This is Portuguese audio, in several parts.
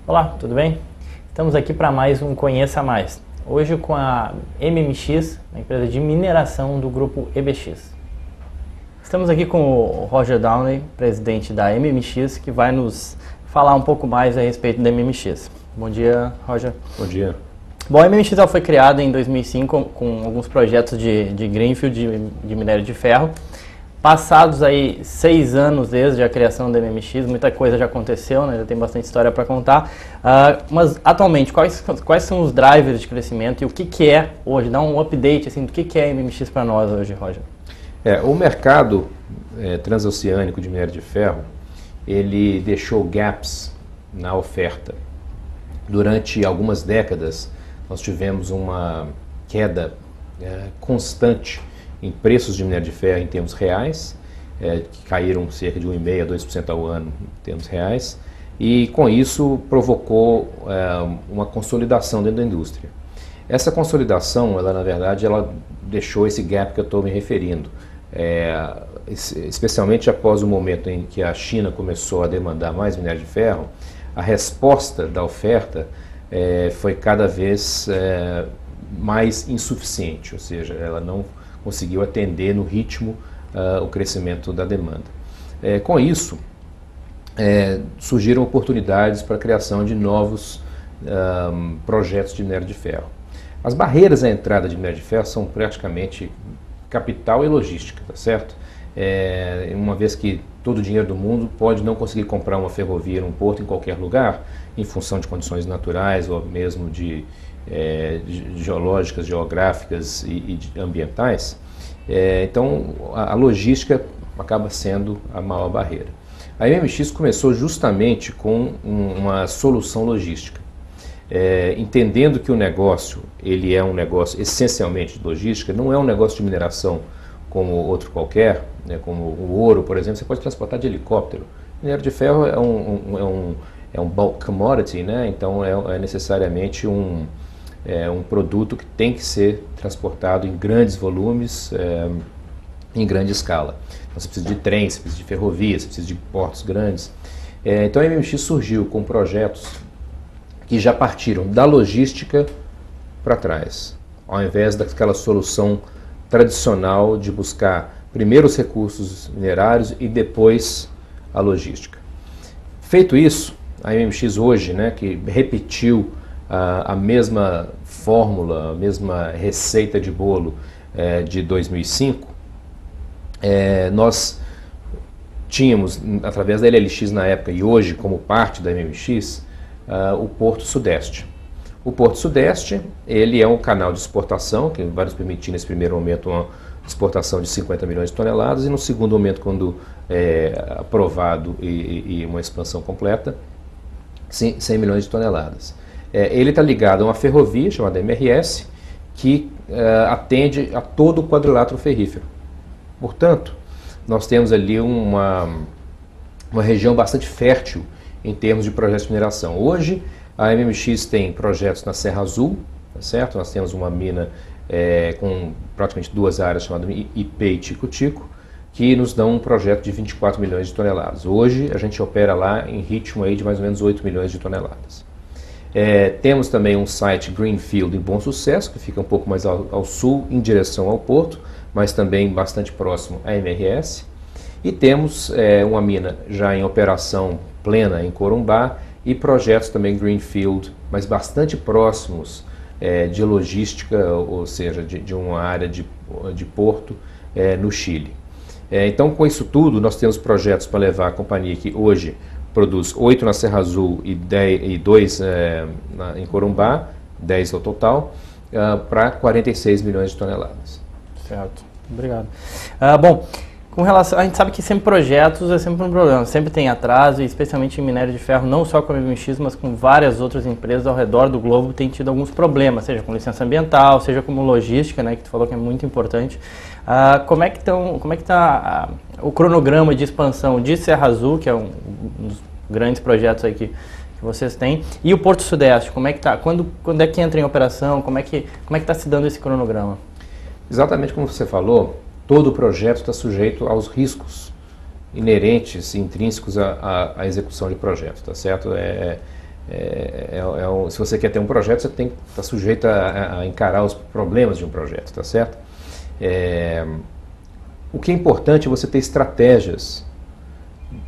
Olá, tudo bem? Estamos aqui para mais um Conheça Mais. Hoje com a MMX, a empresa de mineração do grupo EBX. Estamos aqui com o Roger Downey, presidente da MMX, que vai nos falar um pouco mais a respeito da MMX. Bom dia, Roger. Bom dia. Bom, a MMX ela foi criada em 2005 com alguns projetos de greenfield, de minério de ferro. Passados aí 6 anos desde a criação da MMX, muita coisa já aconteceu, né? Já tem bastante história para contar. Mas atualmente, quais são os drivers de crescimento e o que é hoje? Dá um update assim, do que é a MMX para nós hoje, Roger. O mercado transoceânico de minério de ferro, ele deixou gaps na oferta. Durante algumas décadas, nós tivemos uma queda constante em preços de minério de ferro em termos reais, que caíram cerca de 1,5% a 2% ao ano em termos reais, e com isso provocou uma consolidação dentro da indústria. Essa consolidação, na verdade, ela deixou esse gap que eu estou me referindo, especialmente após o momento em que a China começou a demandar mais minério de ferro. A resposta da oferta foi cada vez mais insuficiente, ou seja, ela não conseguiu atender no ritmo o crescimento da demanda. Com isso, surgiram oportunidades para a criação de novos projetos de minério de ferro. As barreiras à entrada de minério de ferro são praticamente capital e logística, tá certo? Uma vez que todo o dinheiro do mundo pode não conseguir comprar uma ferrovia num porto em qualquer lugar, em função de condições naturais ou mesmo de geológicas, geográficas e ambientais, então a logística acaba sendo a maior barreira. A MMX começou justamente com uma solução logística, entendendo que o negócio ele é um negócio essencialmente de logística, não é um negócio de mineração como outro qualquer, como o ouro, por exemplo, você pode transportar de helicóptero. Minério de ferro é um bulk commodity, né? Então é necessariamente um produto que tem que ser transportado em grandes volumes, em grande escala. Então, você precisa de trens, você precisa de ferrovias, você precisa de portos grandes. Então a MMX surgiu com projetos que já partiram da logística para trás, ao invés daquela solução tradicional de buscar primeiro os recursos minerários e depois a logística. Feito isso, a MMX hoje, que repetiu a mesma fórmula, a mesma receita de bolo de 2005, nós tínhamos, através da LLX na época e hoje como parte da MMX, o Porto Sudeste. O Porto Sudeste, ele é um canal de exportação, que vai nos permitir nesse primeiro momento uma exportação de 50 milhões de toneladas e no segundo momento, quando aprovado e uma expansão completa, 100 milhões de toneladas. Ele está ligado a uma ferrovia chamada MRS, que atende a todo o quadrilátero ferrífero. Portanto, nós temos ali uma região bastante fértil em termos de projetos de mineração. Hoje, a MMX tem projetos na Serra Azul, tá certo? Nós temos uma mina com praticamente 2 áreas, chamada IP e Tico-Tico, que nos dão um projeto de 24 milhões de toneladas. Hoje, a gente opera lá em ritmo aí de mais ou menos 8 milhões de toneladas. Temos também um site Greenfield em Bom Sucesso, que fica um pouco mais ao sul, em direção ao porto, mas também bastante próximo à MRS. E temos uma mina já em operação plena em Corumbá e projetos também Greenfield, mas bastante próximos de logística, ou seja, de uma área de porto no Chile. Então, com isso tudo, nós temos projetos para levar a companhia que hoje produz 8 na Serra Azul e 2 em Corumbá, 10 ao total, para 46 milhões de toneladas. Certo, obrigado. Bom, com relação, a gente sabe que sempre projetos é sempre um problema, sempre tem atraso, e especialmente em minério de ferro, não só com a MMX, mas com várias outras empresas ao redor do globo tem tido alguns problemas, seja com licença ambiental, seja como logística, que tu falou que é muito importante. Como é que está o cronograma de expansão de Serra Azul, que é um dos grandes projetos aí que vocês têm, e o Porto Sudeste, como é que está? Quando é que entra em operação? Como é que está se dando esse cronograma? Exatamente como você falou, todo o projeto está sujeito aos riscos inerentes, intrínsecos à execução de projetos, tá certo? Se você quer ter um projeto, você tem que estar sujeito a encarar os problemas de um projeto, tá certo? O que é importante é você ter estratégias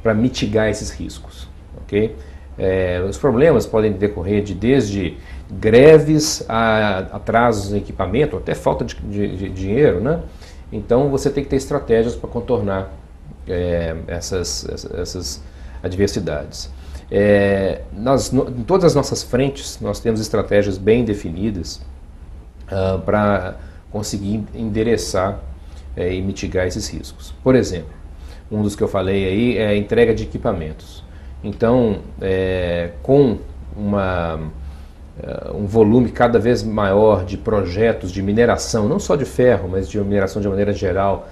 para mitigar esses riscos, ok? Os problemas podem decorrer desde greves a atrasos em equipamento, até falta de dinheiro, né? Então você tem que ter estratégias para contornar essas adversidades. Em todas as nossas frentes, nós temos estratégias bem definidas para conseguir endereçar e mitigar esses riscos. Por exemplo, um dos que eu falei aí é a entrega de equipamentos. Então, com um volume cada vez maior de projetos de mineração, não só de ferro, mas de mineração de maneira geral,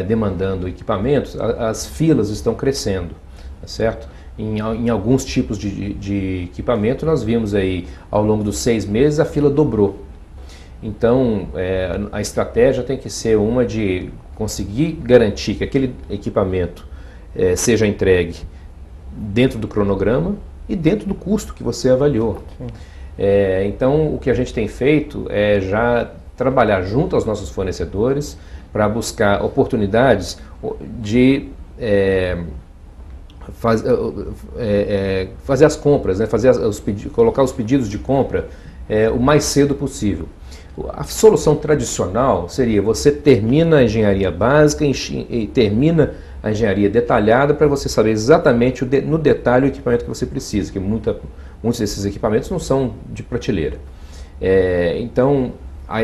demandando equipamentos, as filas estão crescendo, tá certo? Em alguns tipos de equipamento, nós vimos aí, ao longo dos 6 meses, a fila dobrou. Então, a estratégia tem que ser uma de conseguir garantir que aquele equipamento seja entregue dentro do cronograma e dentro do custo que você avaliou. Então, o que a gente tem feito é já trabalhar junto aos nossos fornecedores para buscar oportunidades de fazer as compras, né? Colocar os pedidos de compra o mais cedo possível. A solução tradicional seria você termina a engenharia básica e termina a engenharia detalhada para você saber exatamente no detalhe o equipamento que você precisa, que muitos desses equipamentos não são de prateleira. Então,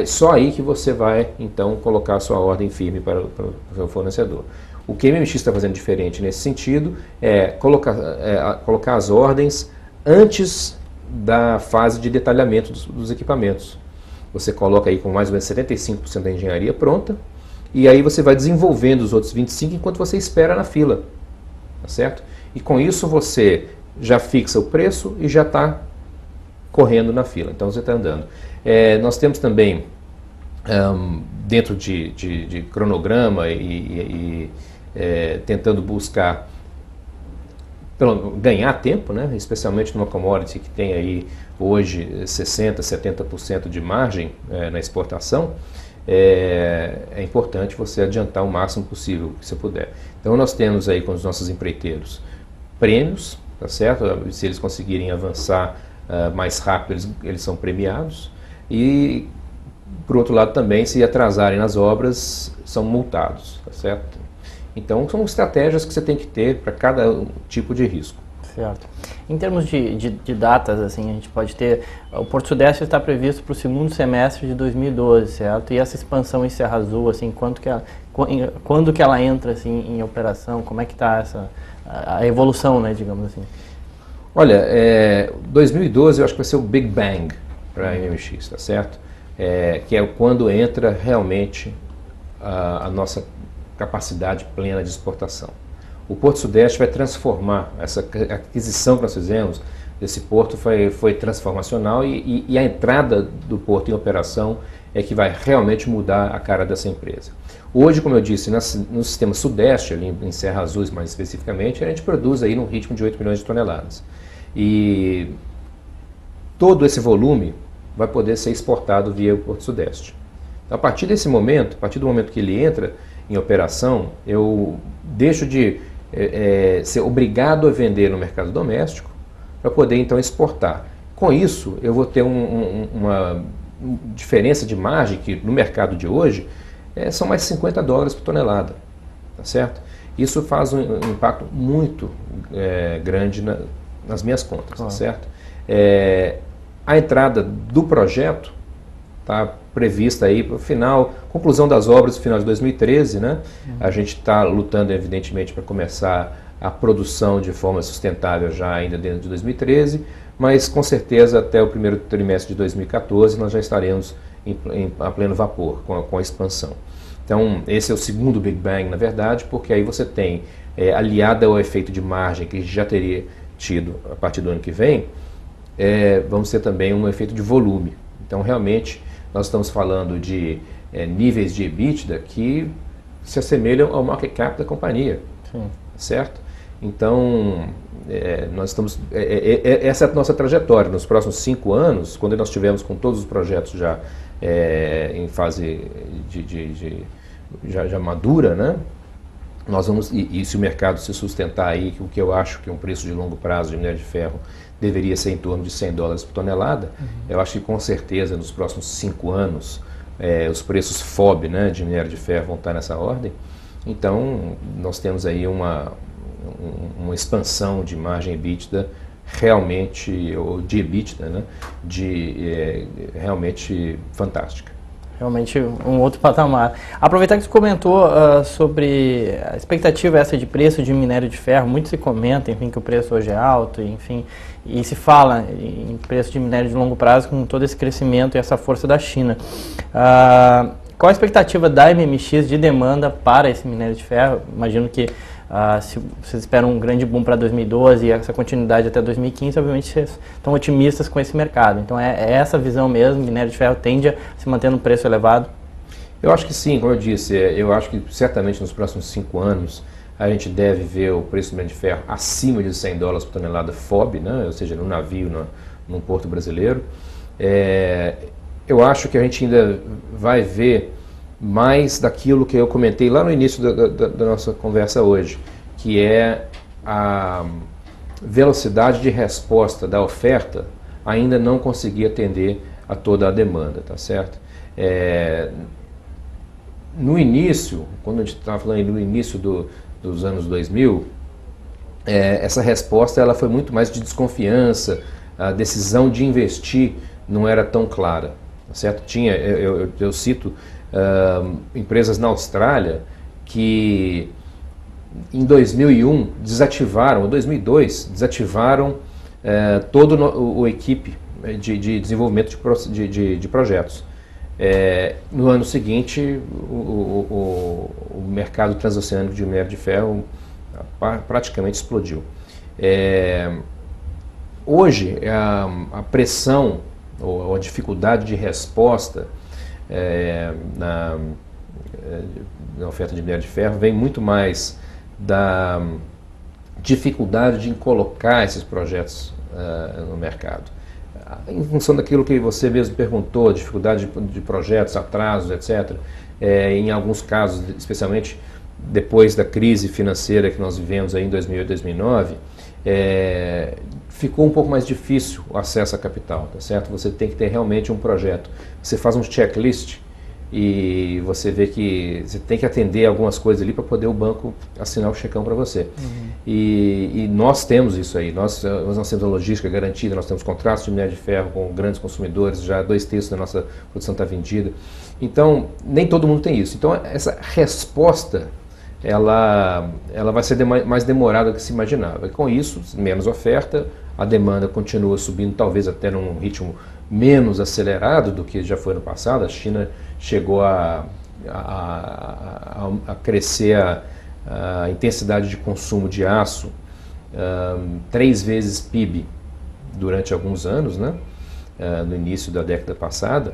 só aí que você vai então colocar a sua ordem firme para o seu fornecedor. O que a MMX está fazendo diferente nesse sentido é colocar as ordens antes da fase de detalhamento dos equipamentos. Você coloca aí com mais ou menos 75% da engenharia pronta, e aí você vai desenvolvendo os outros 25% enquanto você espera na fila, tá certo? E com isso você já fixa o preço e já está correndo na fila, então você está andando. Nós temos também, dentro de cronograma e tentando buscar ganhar tempo, né? Especialmente numa commodity que tem aí hoje 60%, 70% de margem na exportação, é importante você adiantar o máximo possível que você puder. Então nós temos aí com os nossos empreiteiros prêmios, tá certo? Se eles conseguirem avançar mais rápido, eles são premiados, e por outro lado também, se atrasarem nas obras, são multados, tá certo? Então são estratégias que você tem que ter para cada tipo de risco. Certo. Em termos de datas, assim, a gente pode ter, o Porto Sudeste está previsto para o segundo semestre de 2012, certo? E essa expansão em Serra Azul, assim, quando que ela entra assim, em operação, como é que está a evolução, né, digamos assim? Olha, 2012 eu acho que vai ser o Big Bang para a MMX, tá certo? Que é quando entra realmente a nossa capacidade plena de exportação. O Porto Sudeste vai transformar, essa aquisição que nós fizemos desse porto foi transformacional e a entrada do porto em operação é que vai realmente mudar a cara dessa empresa. Hoje, como eu disse, no sistema Sudeste, ali em Serra Azul mais especificamente, a gente produz aí num ritmo de 8 milhões de toneladas. E todo esse volume vai poder ser exportado via o Porto Sudeste. Então, a partir desse momento, a partir do momento que ele entra em operação, eu deixo de ser obrigado a vender no mercado doméstico para poder então exportar. Com isso, eu vou ter uma diferença de margem que no mercado de hoje são mais $50 por tonelada, tá certo? Isso faz um impacto muito grande nas minhas contas, tá certo? A entrada do projeto está prevista aí para o final, conclusão das obras no final de 2013, né? A gente está lutando, evidentemente, para começar a produção de forma sustentável já ainda dentro de 2013, mas com certeza até o primeiro trimestre de 2014 nós já estaremos a pleno vapor com a expansão. Então, esse é o segundo Big Bang, na verdade, porque aí você tem, aliado ao efeito de margem que já teria tido a partir do ano que vem, vamos ter também um efeito de volume. Então, realmente, nós estamos falando de níveis de EBITDA que se assemelham ao market cap da companhia, certo? Então, nós estamos, essa é a nossa trajetória. Nos próximos 5 anos, quando nós estivermos com todos os projetos já em fase já madura, né? Nós vamos, e se o mercado se sustentar aí, o que eu acho que é um preço de longo prazo de minério de ferro deveria ser em torno de $100 por tonelada, eu acho que com certeza nos próximos 5 anos os preços FOB, né, de minério de ferro vão estar nessa ordem. Então nós temos aí uma expansão de margem EBITDA realmente, ou de EBITDA, né, realmente fantástica. Realmente um outro patamar. Aproveitar que você comentou sobre a expectativa essa de preço de minério de ferro, muito se comenta, enfim, que o preço hoje é alto, enfim, e se fala em preço de minério de longo prazo com todo esse crescimento e essa força da China. Qual a expectativa da MMX de demanda para esse minério de ferro? Imagino que se vocês esperam um grande boom para 2012 e essa continuidade até 2015, obviamente vocês estão otimistas com esse mercado. Então é essa visão mesmo, minério de ferro tende a se manter no preço elevado? Eu acho que sim, como eu disse, eu acho que certamente nos próximos 5 anos a gente deve ver o preço do minério de ferro acima de $100 por tonelada FOB, né? Ou seja, no navio, num porto brasileiro. Eu acho que a gente ainda vai ver mais daquilo que eu comentei lá no início da nossa conversa hoje, que é a velocidade de resposta da oferta ainda não conseguir atender a toda a demanda, tá certo? No início, quando a gente estava falando no início dos anos 2000, essa resposta ela foi muito mais de desconfiança, a decisão de investir não era tão clara, tá certo? Eu cito empresas na Austrália que em 2001 desativaram, ou 2002, desativaram todo o equipe de desenvolvimento de projetos. No ano seguinte, o mercado transoceânico de minério de ferro praticamente explodiu. Hoje, a pressão ou a dificuldade de resposta na oferta de minério de ferro vem muito mais da dificuldade de colocar esses projetos no mercado. Em função daquilo que você mesmo perguntou, dificuldade de projetos, atrasos, etc. Em alguns casos, especialmente depois da crise financeira que nós vivemos aí em 2008 e 2009, ficou um pouco mais difícil o acesso a capital, tá certo? Você tem que ter realmente um projeto. Você faz um checklist e você vê que você tem que atender algumas coisas ali para poder o banco assinar o checão para você. E nós temos isso aí, nós temos a logística garantida, nós temos contratos de minério de ferro com grandes consumidores, já 2/3 da nossa produção está vendida. Então, nem todo mundo tem isso. Então, essa resposta ela vai ser mais demorada do que se imaginava. E com isso, menos oferta, a demanda continua subindo, talvez até num ritmo menos acelerado do que já foi no passado. A China chegou a crescer a intensidade de consumo de aço 3 vezes PIB durante alguns anos, né? No início da década passada,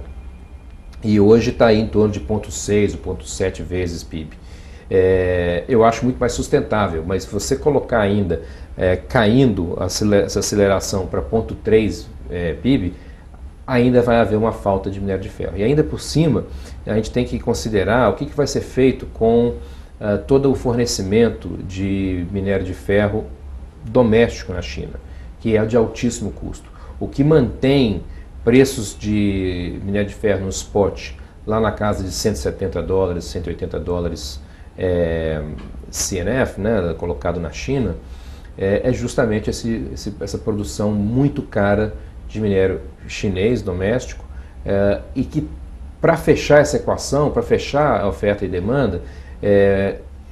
e hoje está em torno de 0,6 ou 0,7 vezes PIB. Eu acho muito mais sustentável, mas se você colocar ainda caindo essa aceleração para 0,3 PIB, ainda vai haver uma falta de minério de ferro. E ainda por cima, a gente tem que considerar o que vai ser feito com todo o fornecimento de minério de ferro doméstico na China, que é de altíssimo custo. O que mantém preços de minério de ferro no spot lá na casa de $170, $180 CNF, né, colocado na China, é justamente essa produção muito cara de minério chinês doméstico, e que para fechar essa equação, para fechar a oferta e demanda,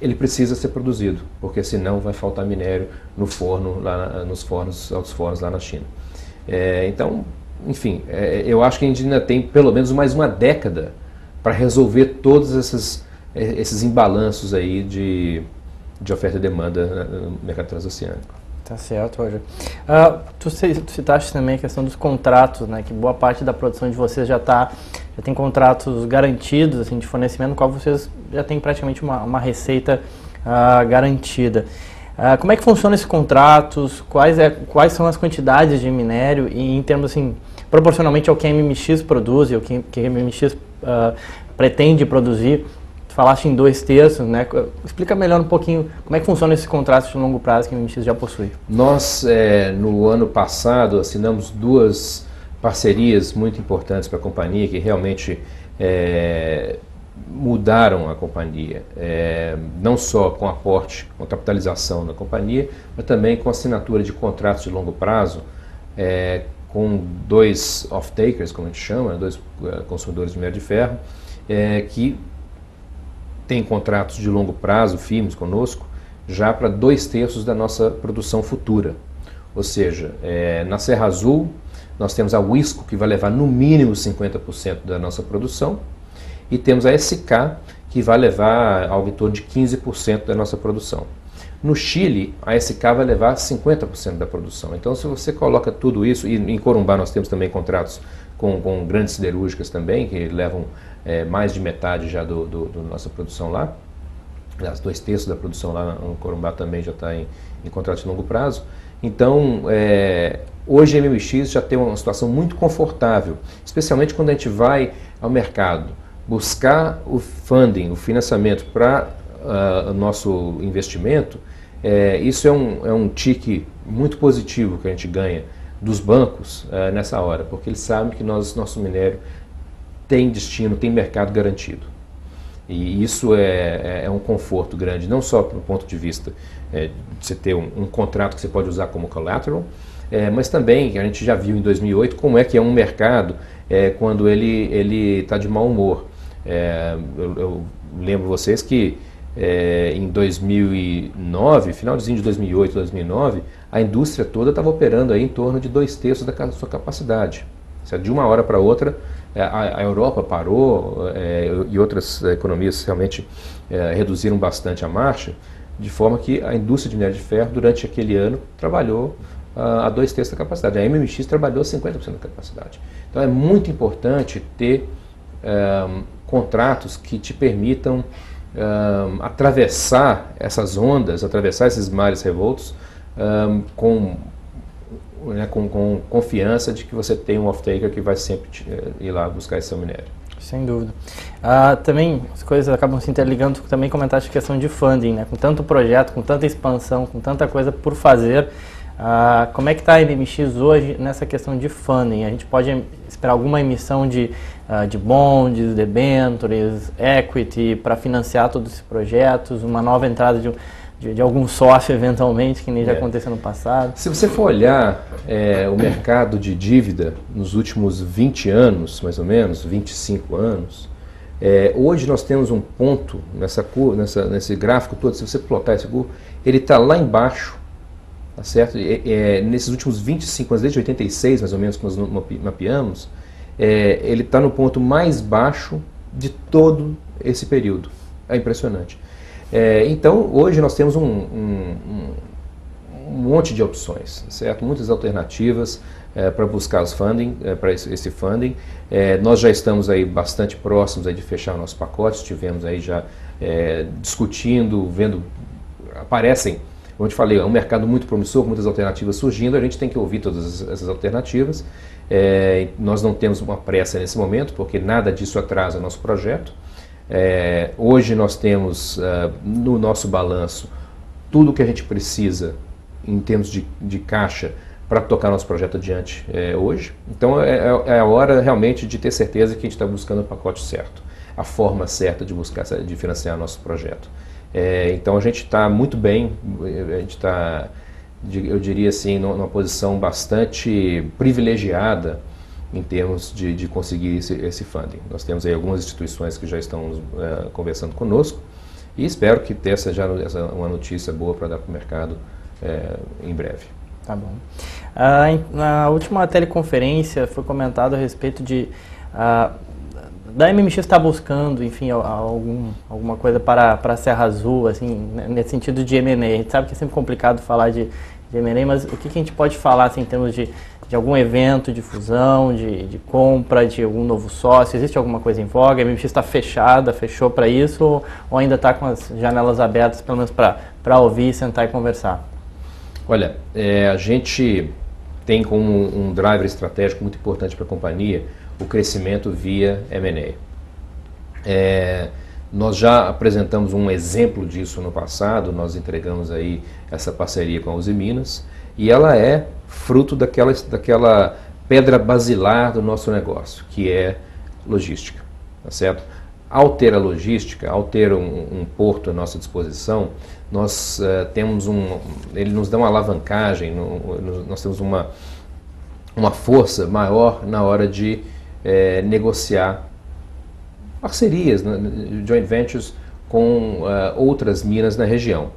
ele precisa ser produzido, porque senão vai faltar minério no forno, nos altos fornos lá na China. Então, enfim, eu acho que a gente ainda tem pelo menos mais uma década para resolver todos esses imbalanços aí de oferta e demanda no mercado transoceânico. Tá certo, Roger. Tu citaste também a questão dos contratos, né? Que boa parte da produção de vocês já tem contratos garantidos, assim, de fornecimento, no qual vocês já têm praticamente uma receita garantida. Como é que funcionam esses contratos? Quais são as quantidades de minério e em termos assim, proporcionalmente ao que a MMX produz e ao que a MMX pretende produzir? Tu falaste em 2/3, né? Explica melhor um pouquinho como é que funcionam esses contratos de longo prazo que a MMX já possui. Nós, no ano passado, assinamos 2 parcerias muito importantes para a companhia que realmente mudaram a companhia, não só com aporte, com capitalização na companhia, mas também com assinatura de contratos de longo prazo, com 2 off-takers, como a gente chama, 2 consumidores de minério de ferro, que têm contratos de longo prazo firmes conosco, já para 2/3 da nossa produção futura. Ou seja, na Serra Azul, nós temos a Wisco, que vai levar no mínimo 50% da nossa produção, e temos a SK, que vai levar algo em torno de 15% da nossa produção. No Chile, a SK vai levar 50% da produção. Então, se você coloca tudo isso, e em Corumbá nós temos também contratos com grandes siderúrgicas também, que levam mais de metade já da nossa produção lá. Aliás, 2/3 da produção lá no Corumbá também já está em contratos de longo prazo. Então, hoje a MMX já tem uma situação muito confortável, especialmente quando a gente vai ao mercado buscar o funding, o financiamento para o nosso investimento. Isso é um tique muito positivo que a gente ganha dos bancos nessa hora, porque eles sabem que nosso minério tem destino, tem mercado garantido. E isso é um conforto grande, não só do ponto de vista de você ter um contrato que você pode usar como collateral, mas também a gente já viu em 2008 como é que é um mercado quando ele está de mau humor. Eu lembro vocês que em 2009, finalzinho de 2008, 2009, a indústria toda estava operando aí em torno de 2/3 da sua capacidade. De uma hora para outra, a Europa parou e outras economias realmente reduziram bastante a marcha, de forma que a indústria de minério de ferro, durante aquele ano, trabalhou a 2/3 da capacidade. A MMX trabalhou a 50% da capacidade. Então é muito importante ter contratos que te permitam atravessar essas ondas, atravessar esses mares revoltos com confiança de que você tem um off-taker que vai sempre ir lá buscar esse seu minério. Sem dúvida. Também as coisas acabam se interligando, também comentaste a questão de funding, né? Com tanto projeto, com tanta expansão, com tanta coisa por fazer, como é que está a MMX hoje nessa questão de funding? A gente pode esperar alguma emissão de bonds, debentures, equity para financiar todos esses projetos, uma nova entrada de algum sócio eventualmente, que nem já aconteceu no passado? Se você for olhar o mercado de dívida nos últimos 20 anos, mais ou menos, 25 anos, hoje nós temos um ponto nesse gráfico todo, se você plotar esse curvo, ele está lá embaixo, tá certo? Nesses últimos 25 anos, desde 86 mais ou menos, que nós mapeamos, ele está no ponto mais baixo de todo esse período. É impressionante. Então, hoje nós temos um monte de opções, certo? Muitas alternativas para buscar os funding, para esse funding. Nós já estamos aí bastante próximos aí de fechar o nosso pacote, estivemos aí já discutindo, vendo, aparecem, como eu te falei, é um mercado muito promissor, muitas alternativas surgindo, a gente tem que ouvir todas essas alternativas. Nós não temos uma pressa nesse momento, porque nada disso atrasa o nosso projeto. Hoje nós temos no nosso balanço tudo o que a gente precisa em termos de caixa para tocar nosso projeto adiante hoje. Então é a hora realmente de ter certeza que a gente está buscando o pacote certo, a forma certa de financiar nosso projeto. Então a gente está muito bem, a gente está, eu diria assim, numa posição bastante privilegiada em termos de conseguir esse funding. Nós temos aí algumas instituições que já estão conversando conosco e espero que tenha uma notícia boa para dar para o mercado em breve. Tá bom. Na última teleconferência foi comentado a respeito da MMX estar buscando, enfim, alguma coisa para a Serra Azul, assim, nesse sentido de M&A. A gente sabe que é sempre complicado falar de M&A, mas o que a gente pode falar assim, em termos de de algum evento de fusão, de compra, de algum novo sócio? Existe alguma coisa em voga? A MMX está fechada, fechou para isso, ou ainda está com as janelas abertas, pelo menos para ouvir, sentar e conversar? Olha, a gente tem como um driver estratégico muito importante para a companhia o crescimento via M&A. Nós já apresentamos um exemplo disso no passado, nós entregamos aí essa parceria com a Uzi Minas, e ela é fruto daquela pedra basilar do nosso negócio, que é logística, tá certo? Ao ter a logística, ao ter um porto à nossa disposição, nós temos ele nos dá uma alavancagem, nós temos uma força maior na hora de negociar parcerias, joint ventures com outras minas na região.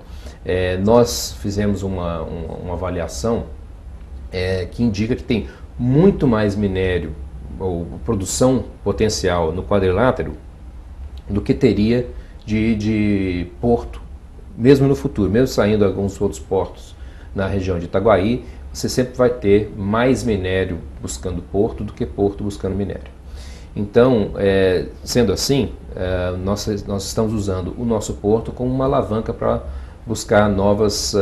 Nós fizemos uma avaliação que indica que tem muito mais minério ou produção potencial no quadrilátero do que teria de porto, mesmo no futuro, mesmo saindo alguns outros portos na região de Itaguaí, você sempre vai ter mais minério buscando porto do que porto buscando minério. Então, sendo assim, nós estamos usando o nosso porto como uma alavanca para buscar novas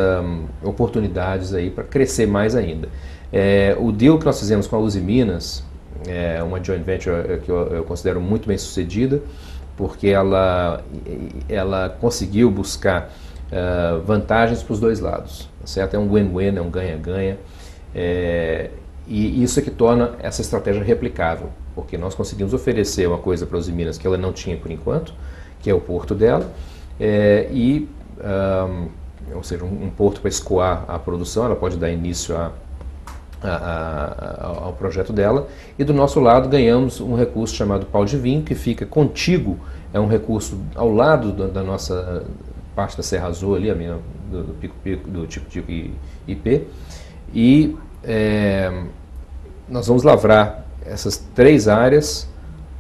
oportunidades aí para crescer mais ainda. O deal que nós fizemos com a Uzi Minas é uma joint venture que eu considero muito bem sucedida, porque ela conseguiu buscar vantagens para os dois lados, certo? É um win-win, é um ganha-ganha, e isso é que torna essa estratégia replicável, porque nós conseguimos oferecer uma coisa para a Uzi Minas que ela não tinha por enquanto, que é o porto dela, ou seja, um porto para escoar a produção, ela pode dar início ao projeto dela, e do nosso lado ganhamos um recurso chamado Pau de Vinho, que fica contíguo, é um recurso ao lado da nossa parte da Serra Azul ali, do Pico-Pico, do Tico-Tico e IP, e nós vamos lavrar essas três áreas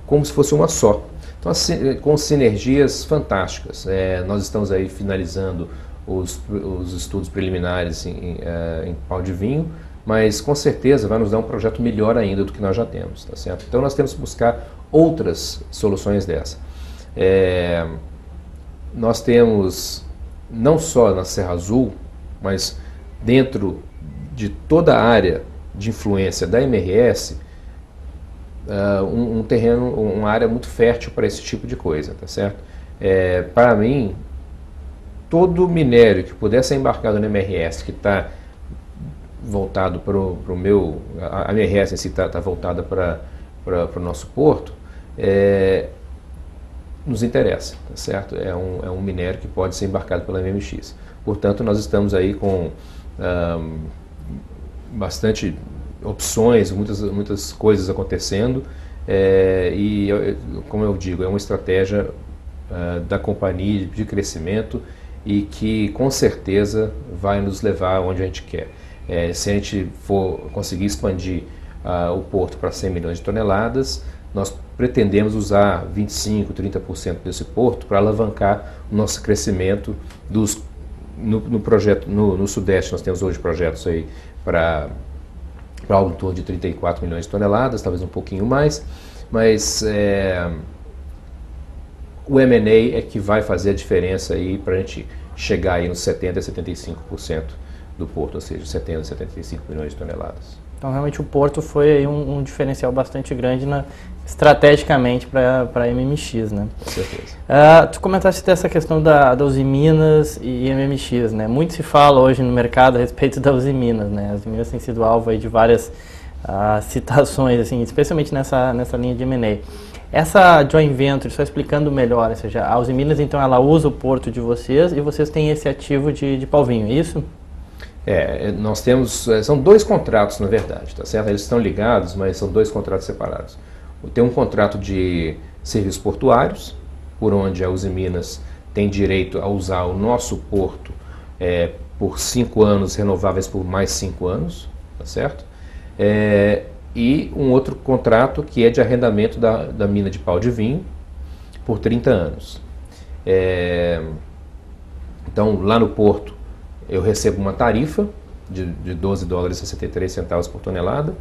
como se fosse uma só. Então, assim, com sinergias fantásticas. Nós estamos aí finalizando os estudos preliminares em Pau de Vinho, mas com certeza vai nos dar um projeto melhor ainda do que nós já temos, tá certo? Então nós temos que buscar outras soluções dessa. Nós temos, não só na Serra Azul, mas dentro de toda a área de influência da MRS, um terreno, uma área muito fértil para esse tipo de coisa, tá certo? Para mim, todo minério que puder ser embarcado no MRS, que está voltado para o meu, a MRS em si está voltada para o nosso porto, nos interessa, tá certo? É um minério que pode ser embarcado pela MMX. Portanto, nós estamos aí com bastante opções, muitas coisas acontecendo, e como eu digo, é uma estratégia da companhia de crescimento e que com certeza vai nos levar onde a gente quer. Se a gente for conseguir expandir o porto para 100 milhões de toneladas, nós pretendemos usar 25%, 30% desse porto para alavancar o nosso crescimento no projeto no Sudeste. Nós temos hoje projetos aí para algo em torno de 34 milhões de toneladas, talvez um pouquinho mais, mas o M&A é que vai fazer a diferença aí para a gente chegar aí nos 70% a 75% do porto, ou seja, 70 a 75 milhões de toneladas. Então, realmente, o porto foi aí um diferencial bastante grande estrategicamente para a MMX, né? Com certeza. Tu comentaste dessa questão da Uzi Minas e MMX, né? Muito se fala hoje no mercado a respeito da Uzi Minas, né? As Uzi Minas têm sido alvo aí de várias citações, assim, especialmente nessa linha de M&A. Essa joint venture, só explicando melhor, ou seja, a Uzi Minas, então, ela usa o porto de vocês e vocês têm esse ativo de Palvinho, é isso? Nós temos, são dois contratos na verdade, tá certo? Eles estão ligados, mas são dois contratos separados. Tem um contrato de serviços portuários, por onde a Uzi Minas tem direito a usar o nosso porto por 5 anos, renováveis por mais 5 anos, tá certo? E um outro contrato que é de arrendamento da mina de Pau de Vinho por 30 anos. Então, lá no porto, eu recebo uma tarifa de 12 dólares e 63 centavos por tonelada.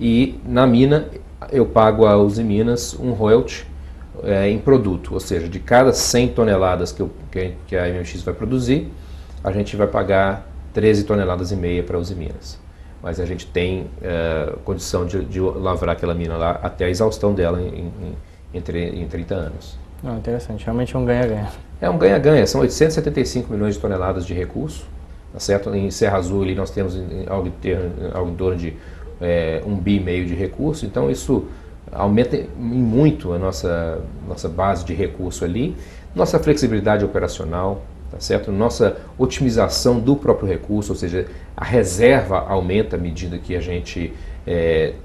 E na mina eu pago a Usiminas um royalty em produto, ou seja, de cada 100 toneladas que a MMX vai produzir, a gente vai pagar 13 toneladas e meia para a Usiminas. Mas a gente tem condição de lavrar aquela mina lá até a exaustão dela em 30 anos. Interessante, realmente é um ganha-ganha. É um ganha-ganha, são 875 milhões de toneladas de recurso, tá certo? Em Serra Azul ali nós temos algo em torno de 1,5 bi de recurso, então isso aumenta muito a nossa base de recurso ali, nossa flexibilidade operacional, tá certo? Nossa otimização do próprio recurso, ou seja, a reserva aumenta à medida que a gente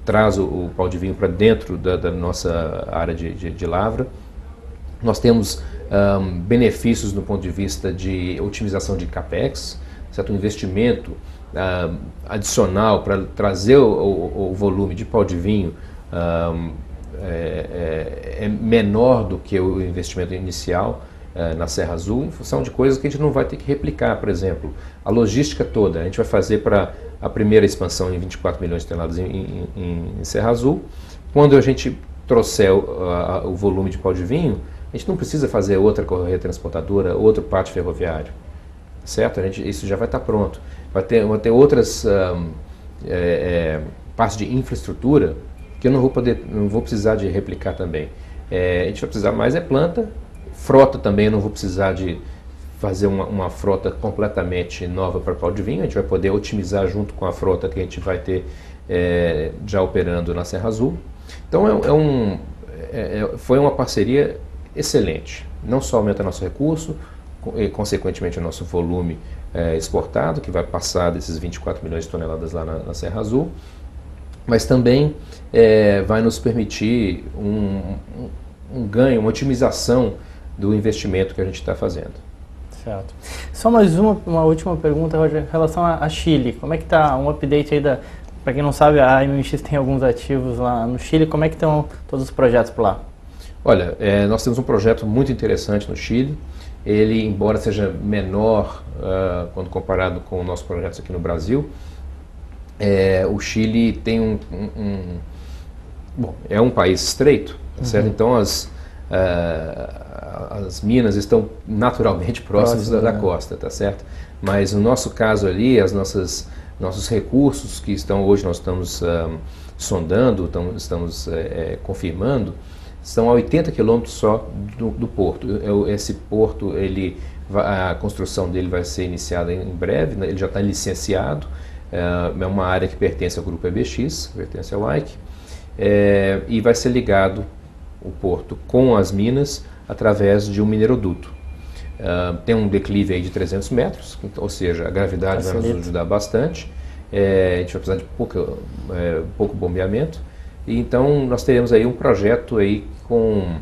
traz o pau de vinho para dentro da nossa área de lavra. Nós temos benefícios do ponto de vista de otimização de CAPEX, certo? Um investimento adicional para trazer o volume de pau de vinho é menor do que o investimento inicial na Serra Azul, em função de coisas que a gente não vai ter que replicar. Por exemplo, a logística toda, a gente vai fazer para a primeira expansão em 24 milhões de toneladas em Serra Azul. Quando a gente trouxer o volume de pau de vinho, a gente não precisa fazer outra correia transportadora, outro pátio ferroviário, certo? Isso já vai estar pronto. Vai ter outras partes de infraestrutura que eu não vou precisar de replicar também. A gente vai precisar mais planta, frota também, eu não vou precisar de fazer uma frota completamente nova para pau de vinho, a gente vai poder otimizar junto com a frota que a gente vai ter já operando na Serra Azul. Então foi uma parceria excelente, não só aumenta nosso recurso, e consequentemente o nosso volume exportado, que vai passar desses 24 milhões de toneladas lá na Serra Azul, mas também vai nos permitir um ganho, uma otimização do investimento que a gente está fazendo. Certo. Só mais uma última pergunta, Roger, em relação a Chile. Como é que está um update aí para quem não sabe, a MMX tem alguns ativos lá no Chile, como é que estão todos os projetos por lá? Olha, nós temos um projeto muito interessante no Chile. Ele, embora seja menor quando comparado com nossos projetos aqui no Brasil, o Chile tem bom, é um país estreito, tá certo? Então as minas estão naturalmente próximas da costa, tá certo? Mas no nosso caso ali, nossos recursos que hoje nós estamos sondando, estamos confirmando, estão a 80 quilômetros só do porto. Esse porto, a construção dele vai ser iniciada em breve, né? Ele já está licenciado, é uma área que pertence ao grupo EBX, pertence ao Ike, e vai ser ligado o porto com as minas através de um mineroduto. Tem um declive aí de 300 metros, ou seja, a gravidade vai nos ajudar bastante, a gente vai precisar de pouco bombeamento. Então nós teremos aí um projeto aí com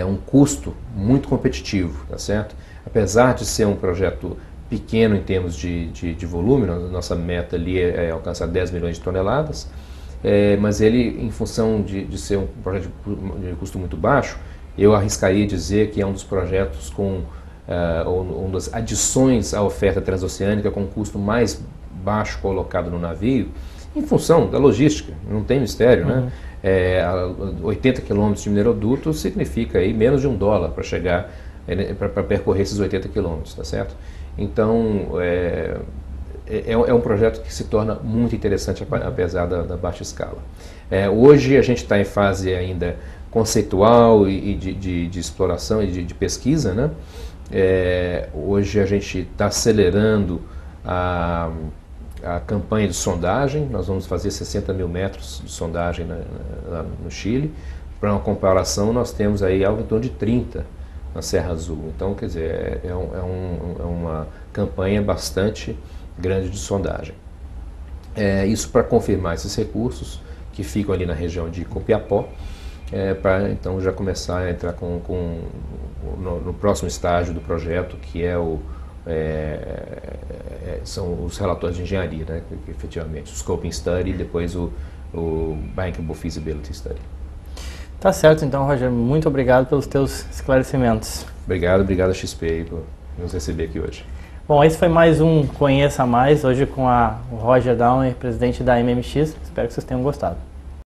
um custo muito competitivo, tá certo? Apesar de ser um projeto pequeno em termos de volume, nossa meta ali é alcançar 10 milhões de toneladas, mas ele, em função de ser um projeto de custo muito baixo, eu arriscaria dizer que é um dos projetos uma das adições à oferta transoceânica com custo mais baixo colocado no navio, em função da logística, não tem mistério, né? 80 quilômetros de mineroduto significa aí menos de $1 para chegar, para percorrer esses 80 quilômetros, tá certo? Então, é um projeto que se torna muito interessante apesar da baixa escala. Hoje a gente está em fase ainda conceitual e de exploração e de pesquisa, né? Hoje a gente está acelerando a campanha de sondagem. Nós vamos fazer 60 mil metros de sondagem lá no Chile. Para uma comparação, nós temos aí algo em torno de 30 na Serra Azul. Então, quer dizer, é uma campanha bastante grande de sondagem. Isso para confirmar esses recursos que ficam ali na região de Copiapó, para então já começar a entrar no próximo estágio do projeto, que são os relatórios de engenharia, né, que efetivamente, o Scoping Study e depois o Bankable Feasibility Study. Tá certo, então, Roger, muito obrigado pelos teus esclarecimentos. Obrigado a XP por nos receber aqui hoje. Bom, esse foi mais um Conheça Mais, hoje com o Roger Downer, presidente da MMX. Espero que vocês tenham gostado.